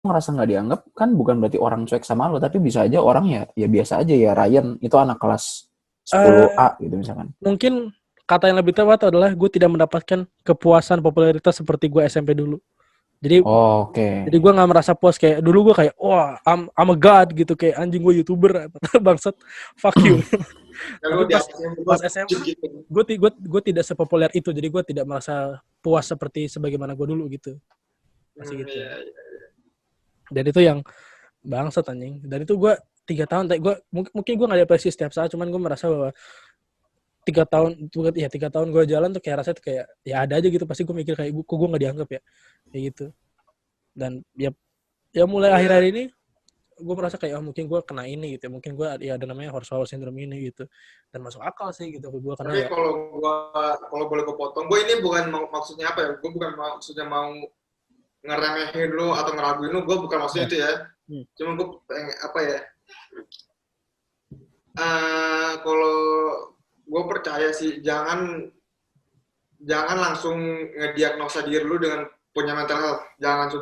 ngerasa nggak dianggap kan bukan berarti orang cuek sama lo, tapi bisa aja orang ya biasa aja ya. Ryan itu anak kelas 10A gitu misalkan. Mungkin kata yang lebih tepat adalah gue tidak mendapatkan kepuasan popularitas seperti gue SMP dulu. Jadi Oh, oke. jadi gue nggak merasa puas kayak dulu gue kayak wah I'm a god gitu kayak anjing gue YouTuber bangsat fuck you. Ya Tapi lu di atasnya pas terus SMA gitu. gue tidak sepopuler itu, jadi gue tidak merasa puas seperti sebagaimana gue dulu gitu. Masih gitu. Iya. Dan itu yang bangsat anjing. Dan itu gue 3 tahun, gue mungkin gue nggak depresi setiap saat, cuman gue merasa bahwa 3 tahun gue jalan tuh kayak rasanya tuh kayak ya ada aja gitu, pasti gue mikir kayak kok gue nggak dianggap ya kayak gitu. Dan ya mulai akhir-akhir ini gue merasa kayak mungkin gue kena ini gitu ya, mungkin gue ya ada namanya horsepower syndrome ini gitu, dan masuk akal sih gitu ke gue karena Tapi ya kalau boleh gue potong, gue ini bukan maksudnya apa ya, gue bukan maksudnya mau ngeremehin lu atau ngeraguin lu, gue bukan maksudnya itu ya. Cuma gue pengen apa ya, kalau gue percaya sih jangan langsung ngediagnosa diri lu dengan punya mental health, jangan.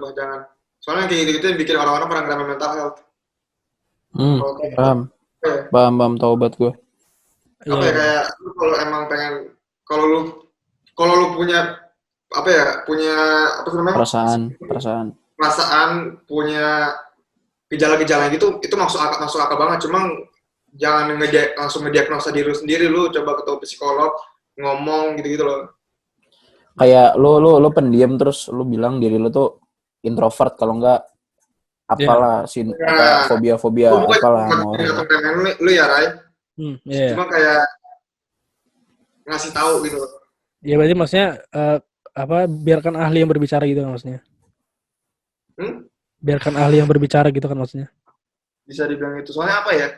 Soalnya kayak gitu-gitu yang bikin orang-orang pernah ngerasain mental health. Paham tahu obat gue. Apa ya, kayak lu kalau emang pengen, kalau lu punya apa ya, punya apa namanya, perasaan punya gejala-gejala gitu, itu masuk akal banget. Cuma jangan langsung ngediagnosa diri lu sendiri. Lu coba ketemu psikolog, ngomong gitu loh. Kayak lu pendiam terus lu bilang diri lu tuh introvert, kalau enggak apalah fobia apalah sama orang. Lu ya Ray. Cuma kayak ngasih tahu gitu. Ya berarti maksudnya biarkan ahli yang berbicara gitu kan maksudnya. Biarkan ahli yang berbicara gitu kan maksudnya. Bisa dibilang itu. Soalnya apa ya?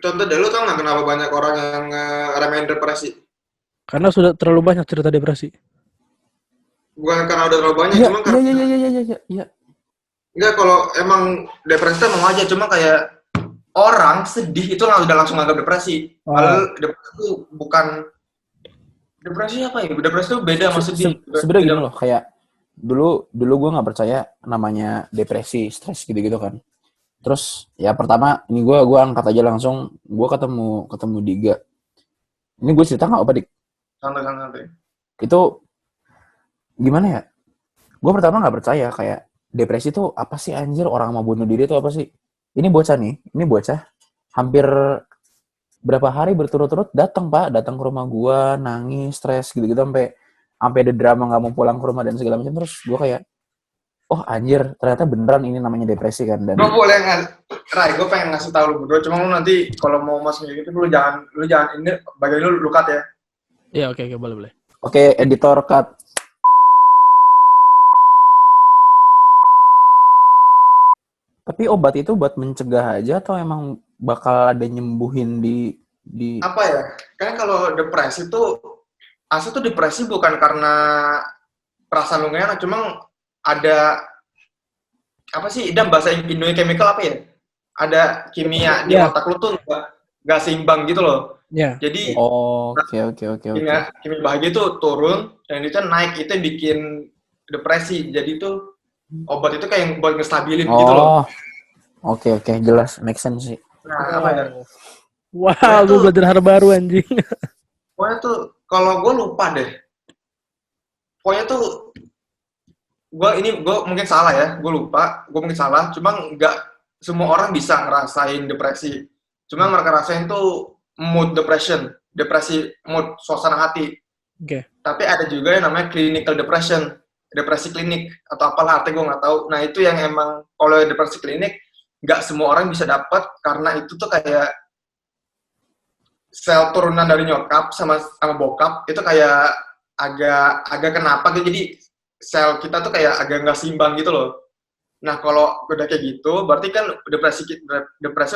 Contoh deh, lu tau nggak kenapa banyak orang yang ngeremehin depresi? Karena sudah terlalu banyak cerita depresi. Bukan karena udah terlalu banyak, cuma karena iya. Enggak, kalau emang depresi itu mau aja, cuma kayak orang sedih itu udah langsung anggap depresi. Padahal depresi itu bukan, depresi apa ya? Depresi itu beda sama sedih. Sebenarnya gini loh, kayak dulu gue nggak percaya namanya depresi, stres gitu kan. Terus ya pertama ini gue angkat aja langsung, gue ketemu Diga. Ini gue cerita nggak apa Dik? Santai. Itu gimana ya? Gue pertama nggak percaya kayak depresi itu apa sih anjir, orang mau bunuh diri itu apa sih? Ini bocah hampir berapa hari berturut-turut datang ke rumah gue, nangis, stres gitu-gitu sampai ada drama nggak mau pulang ke rumah dan segala macam. Terus gue kayak, oh anjir, ternyata beneran ini namanya depresi kan. Dan gue boleh Ray, gue pengen ngasih tahu lu berdua, cuma lu nanti kalau mau masuk gitu lu jangan ini bagian lu cut ya. Iya, oke, boleh. Oke, editor cut. Tapi obat itu buat mencegah aja atau emang bakal ada nyembuhin di apa ya? Kan kalau depresi tuh asli tuh depresi bukan karena perasaan lu gak enak, cuma ada apa sih, idam bahasa Indonesia chemical apa ya? Ada kimia di otak lu tuh nggak seimbang gitu loh. Jadi oke. kimia bahagia itu turun dan itu naik, itu yang bikin depresi. Jadi itu obat itu kayak buat ngestabilin gitu loh. Oke, jelas, make sense sih. Nah, apa ya? Wah, gue belajar hal baru anjing. Pokoknya tuh kalau gue lupa deh. Pokoknya tuh gue mungkin salah ya, gue lupa, gue mungkin salah. Cuma nggak semua orang bisa ngerasain depresi. Cuma mereka rasain tuh mood depression, depresi mood, suasana hati. Tapi ada juga yang namanya clinical depression, depresi klinik atau apalah artinya gue nggak tahu. Nah itu yang emang kalau depresi klinik nggak semua orang bisa dapat karena itu tuh kayak sel turunan dari nyokap sama bokap itu kayak agak kenapa gitu, jadi sel kita tuh kayak agak nggak seimbang gitu loh. Nah kalau udah kayak gitu berarti kan depresi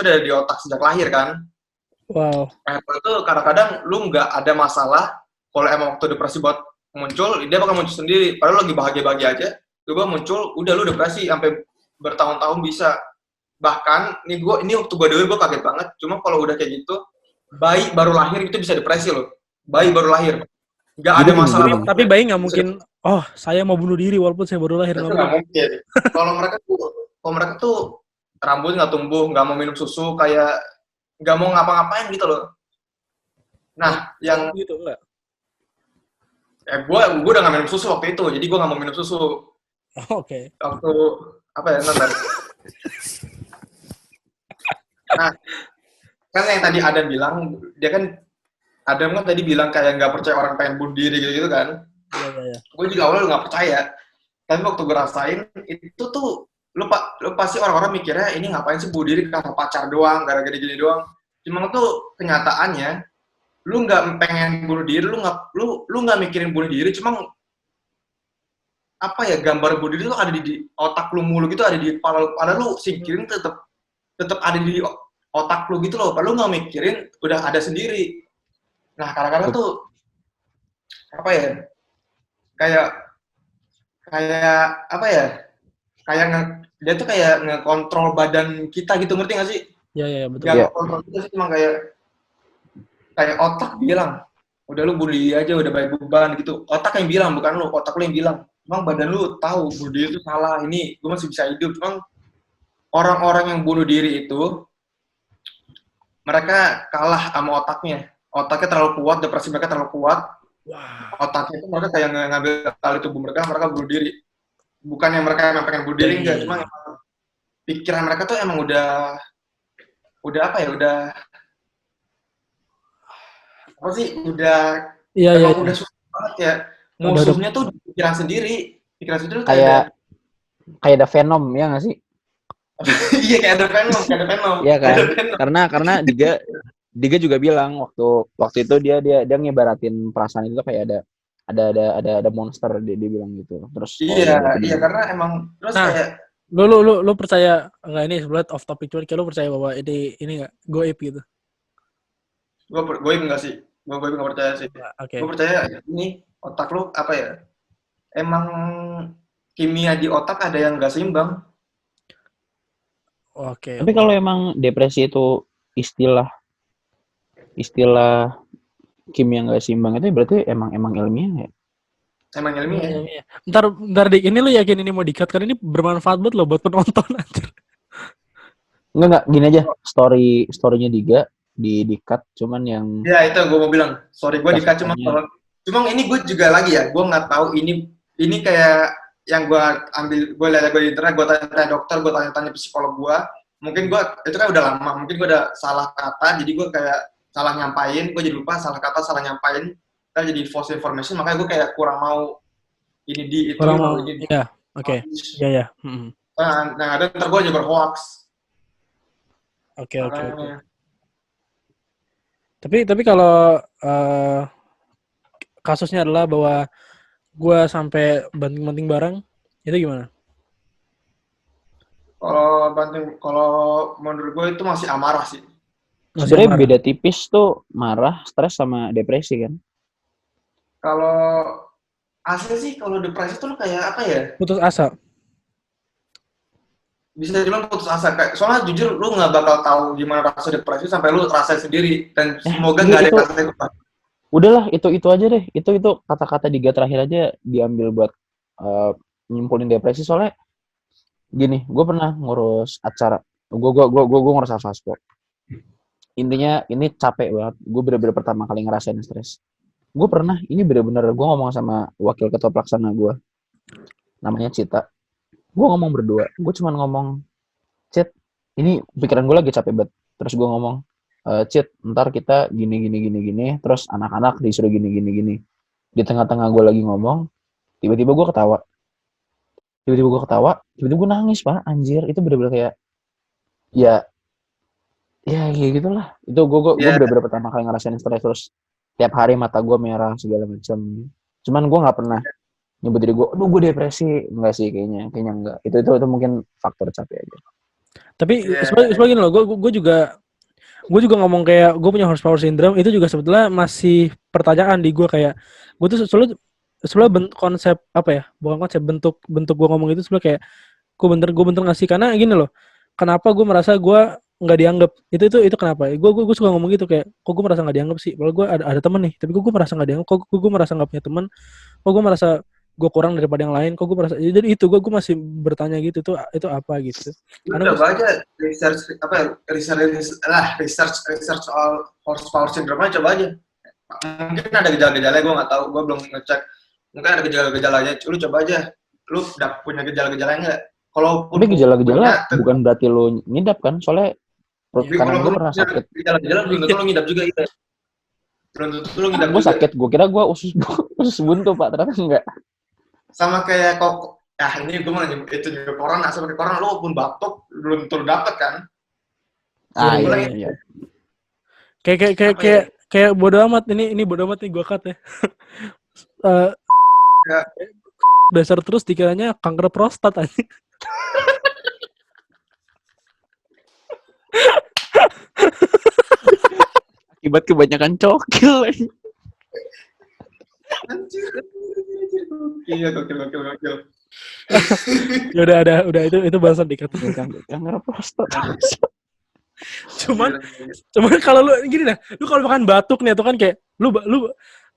udah di otak sejak lahir kan. Wow. Nah itu kadang-kadang lu nggak ada masalah, kalau emang waktu depresi buat muncul dia bakal muncul sendiri, padahal lagi bahagia-bahagia aja coba muncul udah lu depresi sampai bertahun-tahun bisa. Bahkan ini waktu gue denger gue kaget banget. Cuma kalau udah kayak gitu, bayi baru lahir itu bisa depresi loh. Bayi baru lahir. nggak Jadi ada gini, masalah. jadi gini. Tapi bayi nggak mungkin, oh saya mau bunuh diri walaupun saya baru lahir, Itu nggak nggak mungkin. mungkin. Kalau mereka tuh rambut nggak tumbuh, nggak mau minum susu, kayak nggak mau ngapa-ngapain gitu loh. Nah, yang Gitu enggak? gue udah nggak minum susu waktu itu, jadi gue nggak mau minum susu Oke. waktu apa ya ntar. Nah, kan yang tadi Adam bilang, dia kan Adam kan tadi bilang kayak nggak percaya orang pengen bunuh diri gitu kan. Iya. Gue juga awalnya nggak percaya, tapi waktu gue rasain itu tuh lu pasti orang-orang mikirnya ini ngapain sih bunuh diri karena pacar doang, gara-gara gini doang. Cuma tuh kenyataannya lu nggak pengen bunuh diri, lu nggak mikirin bunuh diri, cuma apa ya, gambar bunuh diri tuh ada di otak lu mulu gitu, ada di kepala lu, padahal lu singkirin tetap ada di otak lu gitu loh, padahal lu nggak mikirin udah ada sendiri. Nah kadang-kadang tuh apa ya, kayak kayak apa ya, kayak dia tuh kayak ngekontrol badan kita gitu, ngerti gak sih? Iya betul. Nggak Iya. ngekontrol kita sih, cuma kayak otak bilang udah lu bunuh diri aja, udah banyak beban gitu. Otak yang bilang, bukan lu, otak lu yang bilang. Emang badan lu tahu bunuh diri itu salah, ini gue masih bisa hidup. Emang orang-orang yang bunuh diri itu mereka kalah sama otaknya. Otaknya terlalu kuat, depresi mereka terlalu kuat. Wah. Otaknya itu mereka kayak ngambil alih tubuh mereka bunuh diri. Bukannya mereka emang pengen bunuh diri, enggak, cuma pikiran mereka tuh emang udah apa ya, udah apa sih, Iya. udah susah banget ya. Musuhnya tuh pikiran sendiri tuh Kayak ada Venom, ya nggak sih? iya, kayak ada Venom. Iya kan? Karena Diga juga bilang waktu itu dia ngibaratin perasaan itu kayak ada monster, dia bilang gitu. Terus iya karena emang terus kayak lu percaya enggak, ini sebelah off topic, cuman lu percaya bahwa ini enggak goib gitu? gue enggak sih, gue enggak percaya sih. Oke. Gue percaya ini otak lu apa ya, emang kimia di otak ada yang nggak seimbang. Oke. Tapi kalau emang depresi itu istilah kimia nggak seimbang, itu berarti emang ilmiah ya? Emang ilmiah. Ntar Dik, ini lu yakin ini mau di-cut? Karena ini bermanfaat banget loh buat penonton anjir. Enggak, gini aja. Story-nya Diga di-cut, cuman yang Ya itu gue mau bilang, sorry gue di-cut, cuma ini gue juga lagi ya, gue nggak tahu ini kayak yang gue ambil, gue lihat di internet, gue tanya dokter, gue tanya psikolog gue, mungkin gue itu kan udah lama, mungkin gue udah salah kata, jadi gue kayak salah nyampain, gue jadi lupa salah kata, salah nyampain, kan jadi false information, makanya gue kayak kurang mau ini di itu. Kurang mau, iya, oke, iya. Nah, ada ntar gue aja berhoax. Oke. Tapi kalau kasusnya adalah bahwa gue sampai banting-banting barang, itu gimana? Kalau menurut gue itu masih amarah sih. Sebenarnya beda tipis tuh marah, stres sama depresi kan? Kalau asli sih, kalau depresi tuh kayak apa ya? Putus asa. Bisa dibilang putus asa. Soalnya jujur lu nggak bakal tahu gimana rasa depresi sampai lu rasain sendiri, dan semoga nggak ada yang rasain itu. Udahlah, itu aja deh. Itu kata-kata Diga terakhir aja diambil buat nyimpulin depresi. Soalnya gini, gue pernah ngurus acara, gue ngurus Avaspo. Intinya ini capek banget. Gue bener-bener pertama kali ngerasain stres. Gue pernah, ini bener-bener gue ngomong sama wakil ketua pelaksana gue, namanya Cita. Gue ngomong berdua, gue cuman ngomong, Cit, ini pikiran gue lagi capek banget. Terus gue ngomong, Cit, ntar kita gini, terus anak-anak disuruh gini. Di tengah-tengah gue lagi ngomong, tiba-tiba gue ketawa, tiba-tiba gue nangis, Pak, anjir. Itu bener-bener kayak, ya kayak gitulah. Itu gue bener-bener pertama kali ngerasain stres. Terus tiap hari mata gue merah segala macam. Cuman gue nggak pernah nyebut diri gue, aduh gue depresi. Enggak sih, kayaknya enggak. Itu mungkin faktor capek aja. Tapi sebagian loh, gue juga ngomong kayak gue punya horsepower syndrome, itu juga sebetulnya masih pertanyaan di gue, kayak gue tuh sebenarnya konsep apa ya, bukan konsep, bentuk gue ngomong itu sebenarnya kayak gue bener nggak sih? Karena gini loh, kenapa gue merasa gue nggak dianggap. Itu kenapa? Gue suka ngomong gitu kayak, kok gue merasa nggak dianggap sih. Padahal gue ada temen nih, tapi gue merasa nggak dianggap. Kok gue merasa nggak punya teman. Kok gue merasa gue kurang daripada yang lain. Kok gue merasa. Jadi itu gue masih bertanya gitu. Itu apa gitu? Lu Karena coba aja research soal horsepower syndrome aja, coba aja. Mungkin ada gejala-gejalanya, gue nggak tahu, gue belum ngecek. Mungkin ada gejala-gejalanya, lu coba aja. Lu udah punya gejala-gejalanya nggak? Kalau Tapi gejala-gejala bukan berarti lo ngidap kan? Soalnya perut Iya. kanan gue pernah sakit. Gejala-gejala belum tentu lu ngidap juga, iya. Belum tentu lu ngidap Gue juga. sakit, gue kira gue usus buntu Pak, ternyata enggak. Sama kayak kok, ini gue mau nyebut itu juga corona, sama kayak corona, lu pun batuk belum tentu dapet kan? Ah Iya, iya. Kayak bodo amat ini bodo amat nih gue cut ya. Ya. Dasar terus dikiranya kanker prostat aja. Akibat kebanyakan cokil. Anjir. Iya, gokil. Ya udah itu bahasan dikat. Kanker prostat. Cuman kalau lu gini dah, lu kalau makan batuk nih atau kan kayak lu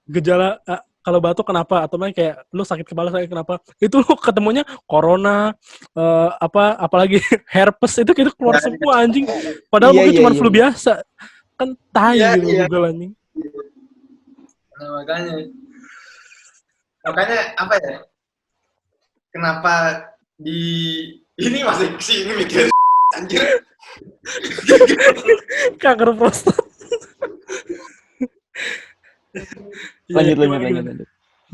gejala kalau batuk kenapa atau kayak lu sakit kepala kenapa? Itu lu ketemunya corona apalagi herpes itu kita keluar semua anjing. Padahal mungkin cuma flu biasa. Kan tai gitu Google anjing. Nah, makanya apa ya? Kenapa ini masih sini mikir anjir. Kanker prostat. Lanjut.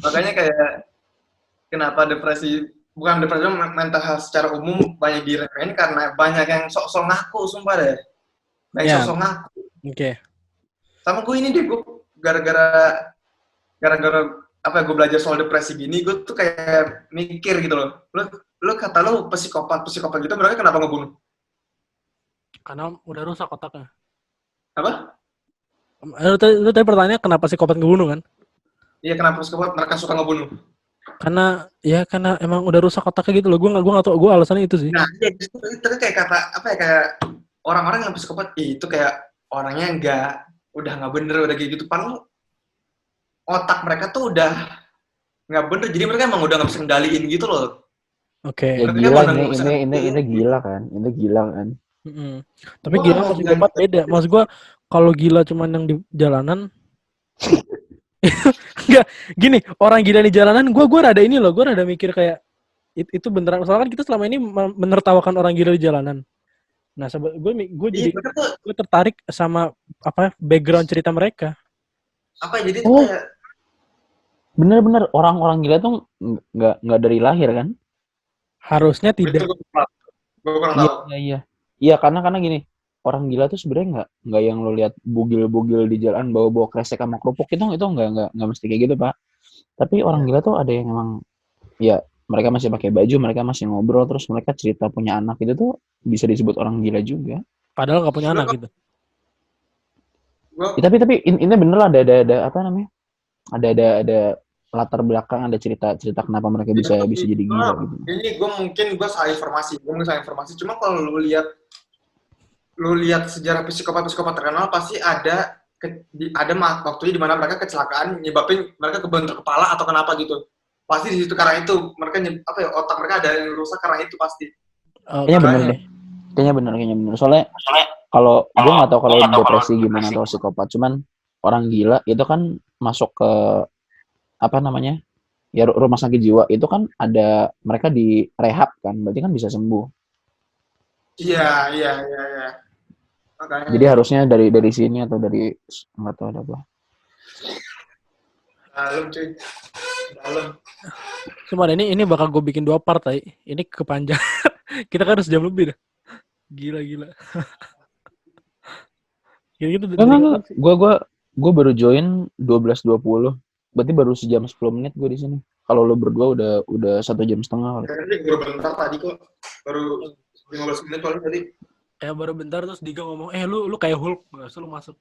Makanya kayak kenapa bukan depresi, mental health secara umum banyak diremehin karena banyak yang sok-sok ngaku, sumpah deh. Banyak sok-sok ngaku. Oke. Sama gue ini deh, gue gara-gara gue belajar soal depresi gini, gue tuh kayak mikir gitu loh. Lu kata lu psikopat gitu, mereka kenapa ngebunuh? Karena udah rusak otaknya. Apa? Lu tadi pertanyaannya kenapa psikopat ngebunuh kan? Iya, kenapa psikopat mereka suka ngebunuh? Karena emang udah rusak otaknya gitu loh. Gue nggak tahu. Gue alasannya itu sih. Nah, itu kayak kayak orang-orang yang psikopat itu kayak orangnya udah nggak bener, udah kayak gitu. Padahal otak mereka tuh udah nggak bener, jadi mereka emang udah nggak bisa kendaliin gitu loh. Oke. Ya gila ini gila kan. Tapi gila sama psikopat beda. Maksud gue kalau gila cuman yang di jalanan enggak gini, orang gila di jalanan gue rada ini loh, gue rada mikir kayak itu beneran. Soalnya kan kita selama ini menertawakan orang gila di jalanan. Nah, gue jadi gue tertarik sama background cerita mereka. Jadi itu kayak bener-bener orang-orang gila tuh nggak dari lahir kan? Harusnya tidak. Iya, karena gini, orang gila tuh sebenarnya nggak yang lo lihat bugil-bugil di jalan bawa kresek sama kerupuk itu nggak mesti kayak gitu Pak. Tapi orang gila tuh ada yang emang ya mereka masih pakai baju, mereka masih ngobrol, terus mereka cerita punya anak, itu tuh bisa disebut orang gila juga. Padahal nggak punya anak gitu. Ya, tapi ini bener lah ada apa namanya? Ada latar belakang, ada cerita kenapa mereka bisa jadi gila gitu. Ini gue salah informasi. Cuma kalau lu lihat sejarah psikopat terkenal pasti ada waktunya di mana mereka kecelakaan nyebabin mereka kebentur kepala atau kenapa gitu. Pasti di situ karena itu mereka otak mereka ada yang rusak karena itu pasti. Kayaknya bener deh. Kayaknya bener. Soalnya kalau gue nggak tahu kalau depresi gimana atau psikopat, cuman orang gila itu kan masuk ke ya rumah sakit jiwa itu kan ada mereka di rehab kan, berarti kan bisa sembuh. Iya. Makanya. Jadi harusnya dari sini atau dari nggak tahu ada apa. Dalam. Cuma ini bakal gue bikin 2 part ya. Ini kepanjang. Kita kan harus jam lebih dah. Gila. Gitu. Enggak. Gue baru join 12.20. Berarti baru sejam 10 menit gue di sini. Kalau lo berdua udah 1 jam setengah. Baru bentar tadi kok. Baru 15 menit paling tadi. Kayak baru bentar terus Diga ngomong, lu kayak Hulk, nggak usah lu masuk.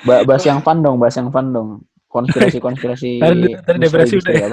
Bahas yang fun dong. Konspirasi. Tadi depresi udah ya.